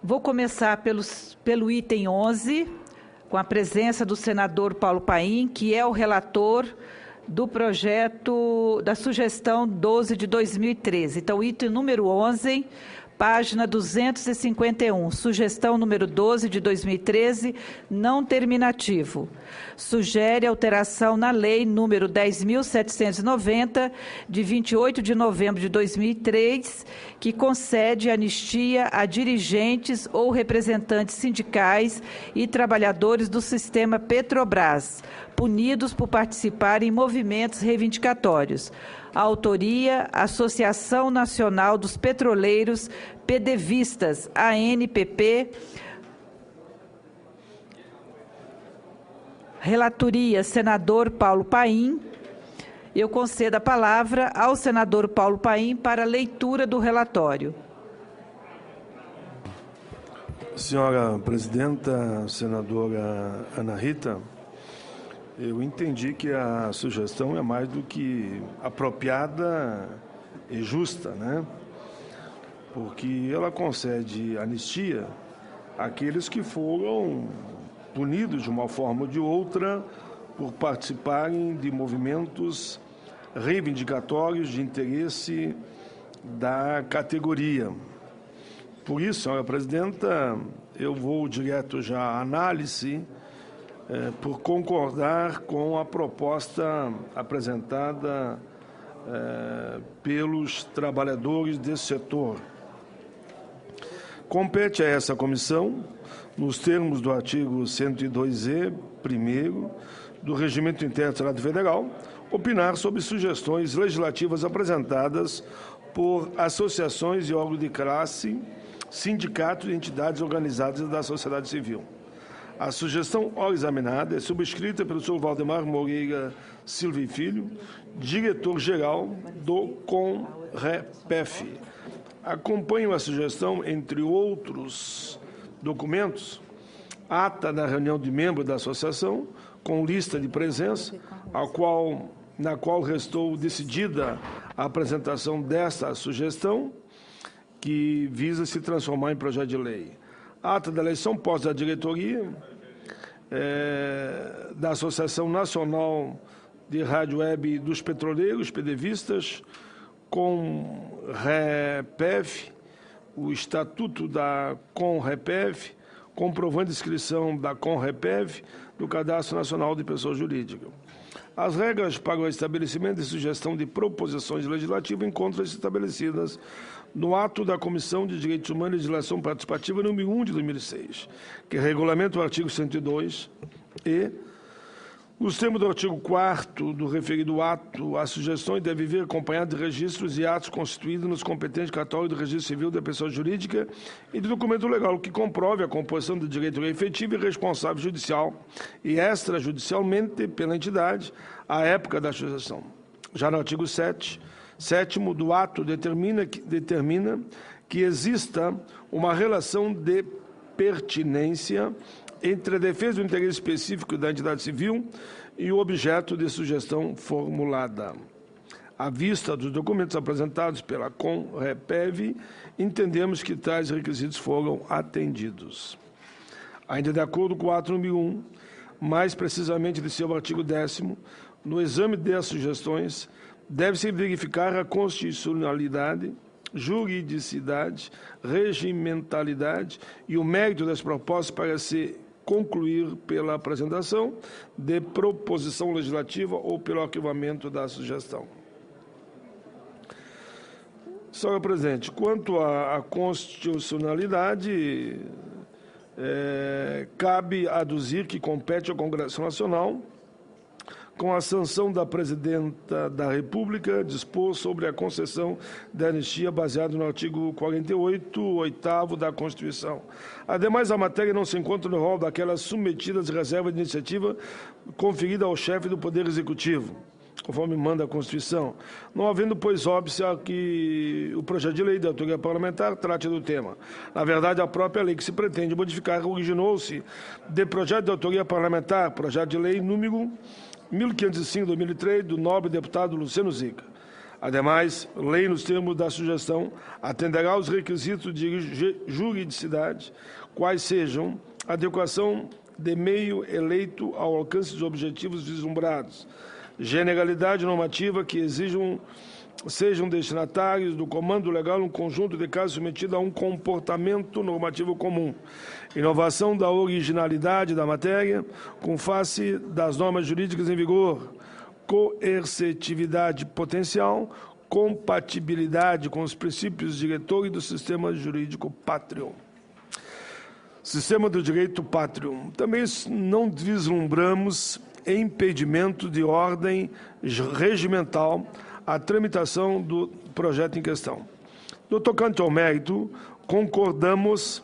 Vou começar pelo item 11, com a presença do senador Paulo Paim, que é o relator do projeto da sugestão 12 de 2013. Então, item número 11, página 251, sugestão número 12 de 2013, não terminativo. Sugere alteração na lei número 10.790, de 28 de novembro de 2003, que concede anistia a dirigentes ou representantes sindicais e trabalhadores do sistema Petrobras, punidos por participar em movimentos reivindicatórios. A autoria, Associação Nacional dos Petroleiros Pedevistas, ANPP. Relatoria, senador Paulo Paim. Eu concedo a palavra ao senador Paulo Paim para a leitura do relatório. Senhora presidenta, senadora Ana Rita, eu entendi que a sugestão é mais do que apropriada e justa, né? Porque ela concede anistia àqueles que foram punidos de uma forma ou de outra por participarem de movimentos reivindicatórios de interesse da categoria. Por isso, senhora presidenta, eu vou direto já à análise, por concordar com a proposta apresentada pelos trabalhadores desse setor. Compete a essa comissão, nos termos do artigo 102e, primeiro, do Regimento Interno do Senado Federal, opinar sobre sugestões legislativas apresentadas por associações e órgãos de classe, sindicatos e entidades organizadas da sociedade civil. A sugestão ora examinada é subscrita pelo senhor Valdemar Moreira Silva e Filho, diretor-geral do CONREPEF. Acompanham a sugestão, entre outros documentos, ata da reunião de membros da associação, com lista de presença, na qual restou decidida a apresentação desta sugestão, que visa se transformar em projeto de lei. Ata da eleição posta da diretoria da Associação Nacional de Rádio Web dos Petroleiros Pedevistas, com REPEF, o Estatuto da CONREPEF, comprovando a inscrição da CONREPEF no Cadastro Nacional de Pessoa Jurídica. As regras para o estabelecimento e sugestão de proposições legislativas encontram-se estabelecidas no ato da Comissão de Direitos Humanos e Legislação Participativa número 1 de 2006, que regulamenta o artigo 102 e, nos termos do artigo 4º do referido ato, as sugestões devem vir acompanhadas de registros e atos constituídos nos competentes cartórios do Registro Civil da Pessoa Jurídica e de documento legal que comprove a composição da diretoria efetiva e responsável judicial e extrajudicialmente pela entidade à época da sugestão. Já no artigo 7º do ato determina que exista uma relação de pertinência entre a defesa do interesse específico da entidade civil e o objeto de sugestão formulada. À vista dos documentos apresentados pela CONREPEV, entendemos que tais requisitos foram atendidos. Ainda de acordo com o ato número 1, mais precisamente de seu artigo 10º, no exame das sugestões, deve-se verificar a constitucionalidade, juridicidade, regimentalidade e o mérito das propostas para se concluir pela apresentação de proposição legislativa ou pelo arquivamento da sugestão. Senhora presidente, quanto à constitucionalidade, cabe aduzir que compete ao Congresso Nacional, com a sanção da Presidenta da República, dispor sobre a concessão da anistia baseado no artigo 48, 8º da Constituição. Ademais, a matéria não se encontra no rol daquelas submetidas à reserva de iniciativa conferida ao chefe do Poder Executivo, conforme manda a Constituição, não havendo, pois, óbice que o projeto de lei da autoria parlamentar trate do tema. Na verdade, a própria lei que se pretende modificar originou-se de projeto de autoria parlamentar, projeto de lei número 1505/2003, do nobre deputado Luciano Zica. Ademais, lei nos termos da sugestão atenderá aos requisitos de juridicidade, quais sejam adequação de meio eleito ao alcance dos objetivos vislumbrados, generalidade normativa que sejam destinatários do comando legal um conjunto de casos submetidos a um comportamento normativo comum, inovação da originalidade da matéria com face das normas jurídicas em vigor, coercitividade potencial, compatibilidade com os princípios diretores do sistema jurídico pátrio. Sistema do direito pátrio. Também não vislumbramos impedimento de ordem regimental à tramitação do projeto em questão. No tocante ao mérito, concordamos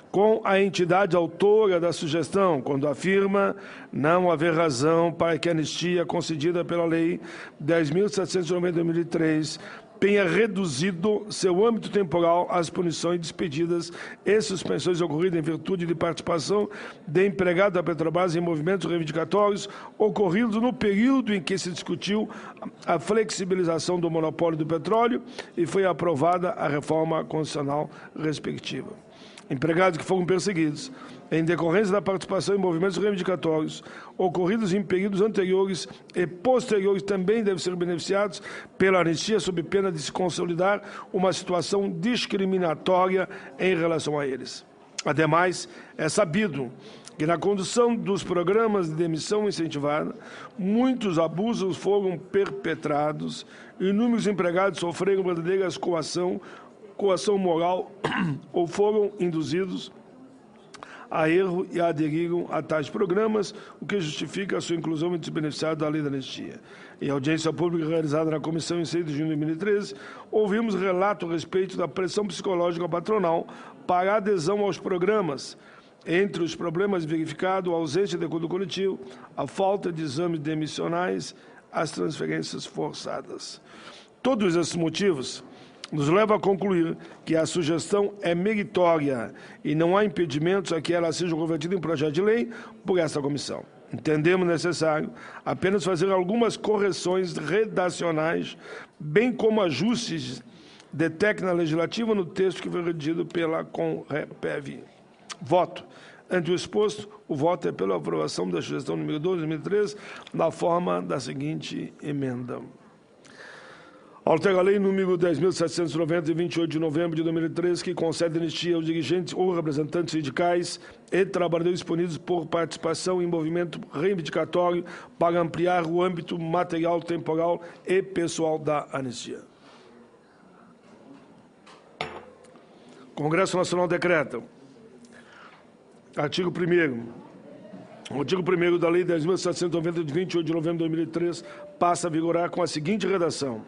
com a entidade autora da sugestão, quando afirma não haver razão para que a anistia concedida pela Lei 10.790/2003 tenha reduzido seu âmbito temporal às punições, despedidas e suspensões ocorridas em virtude de participação de empregado da Petrobras em movimentos reivindicatórios ocorridos no período em que se discutiu a flexibilização do monopólio do petróleo e foi aprovada a reforma constitucional respectiva. Empregados que foram perseguidos em decorrência da participação em movimentos reivindicatórios ocorridos em períodos anteriores e posteriores também devem ser beneficiados pela anistia sob pena de se consolidar uma situação discriminatória em relação a eles. Ademais, é sabido que na condução dos programas de demissão incentivada, muitos abusos foram perpetrados, inúmeros empregados sofreram verdadeiras coação moral ou foram induzidos a erro e aderiram a tais programas, o que justifica a sua inclusão entre os beneficiados da lei da anistia. Em audiência pública realizada na comissão em 6 de junho de 2013, ouvimos relato a respeito da pressão psicológica patronal para a adesão aos programas. Entre os problemas verificados, a ausência de acordo coletivo, a falta de exames demissionais, as transferências forçadas. Todos esses motivos nos leva a concluir que a sugestão é meritória e não há impedimentos a que ela seja convertida em projeto de lei por esta comissão. Entendemos necessário apenas fazer algumas correções redacionais, bem como ajustes de técnica legislativa no texto que foi redigido pela CONREPEV. Voto. Ante o exposto, o voto é pela aprovação da sugestão número 12 de 2013, na forma da seguinte emenda. Altera a lei número 10.790, de 28 de novembro de 2013, que concede anistia aos dirigentes ou representantes sindicais e trabalhadores punidos por participação em movimento reivindicatório para ampliar o âmbito material, temporal e pessoal da anistia. Congresso Nacional decreta. Artigo 1º. O artigo 1º da Lei 10.790, de 28 de novembro de 2003, passa a vigorar com a seguinte redação.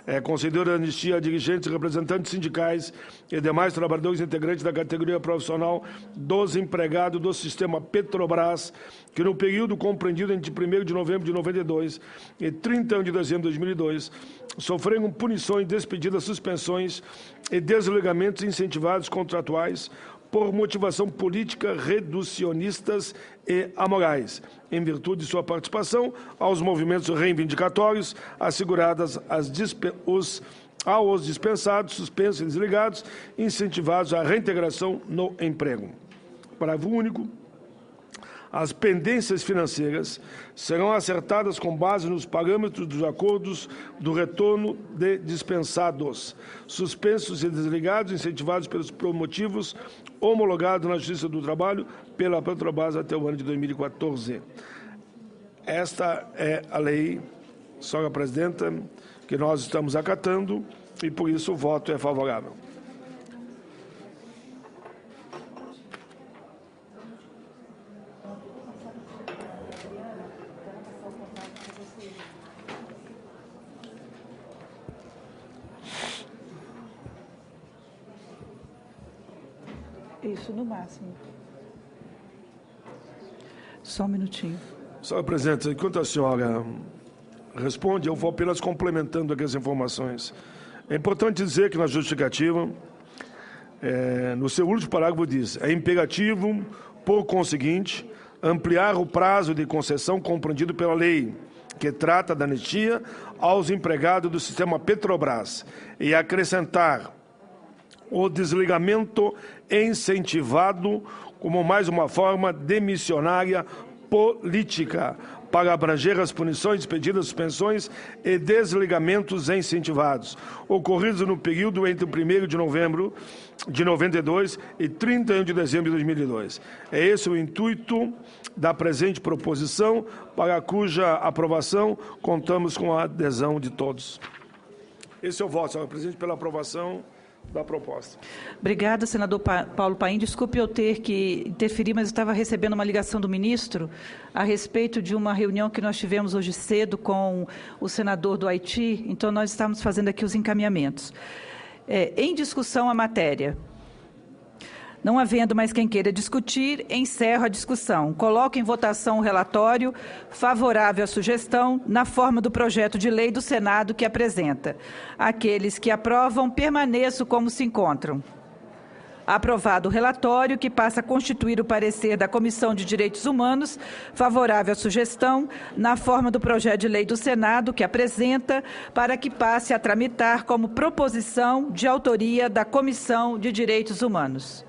É conceder anistia a dirigentes, representantes sindicais e demais trabalhadores integrantes da categoria profissional dos empregados do sistema Petrobras, que no período compreendido entre 1º de novembro de 92 e 31 de dezembro de 2002, sofreram punições, despedidas, suspensões e desligamentos incentivados contratuais por motivação política, reducionistas e amorais, em virtude de sua participação aos movimentos reivindicatórios, asseguradas aos dispensados, suspensos e desligados, incentivados à reintegração no emprego. Parágrafo único. As pendências financeiras serão acertadas com base nos parâmetros dos acordos do retorno de dispensados, suspensos e desligados, incentivados pelos promotivos homologados na Justiça do Trabalho pela Petrobras até o ano de 2014. Esta é a lei, senhora presidenta, que nós estamos acatando e, por isso, o voto é favorável. Isso no máximo. Só um minutinho. Senhora presidente, enquanto a senhora responde, eu vou apenas complementando aqui as informações. É importante dizer que na justificativa, no seu último parágrafo diz, é imperativo, por conseguinte, ampliar o prazo de concessão compreendido pela lei, que trata da anistia aos empregados do sistema Petrobras, e acrescentar o desligamento incentivado como mais uma forma demissionária política, para abranger as punições, despedidas, suspensões e desligamentos incentivados, ocorridos no período entre o 1º de novembro de 92 e 31 de dezembro de 2002. É esse o intuito da presente proposição, para cuja aprovação contamos com a adesão de todos. Esse é o voto, senhor presidente, pela aprovação da proposta. Obrigada, senador Paulo Paim. Desculpe eu ter que interferir, mas eu estava recebendo uma ligação do ministro a respeito de uma reunião que nós tivemos hoje cedo com o senador do Haiti, então nós estamos fazendo aqui os encaminhamentos. Em discussão a matéria. Não havendo mais quem queira discutir, encerro a discussão. Coloco em votação o relatório favorável à sugestão na forma do projeto de lei do Senado que apresenta. Aqueles que aprovam, permaneçam como se encontram. Aprovado o relatório, que passa a constituir o parecer da Comissão de Direitos Humanos, favorável à sugestão, na forma do projeto de lei do Senado, que apresenta, para que passe a tramitar como proposição de autoria da Comissão de Direitos Humanos.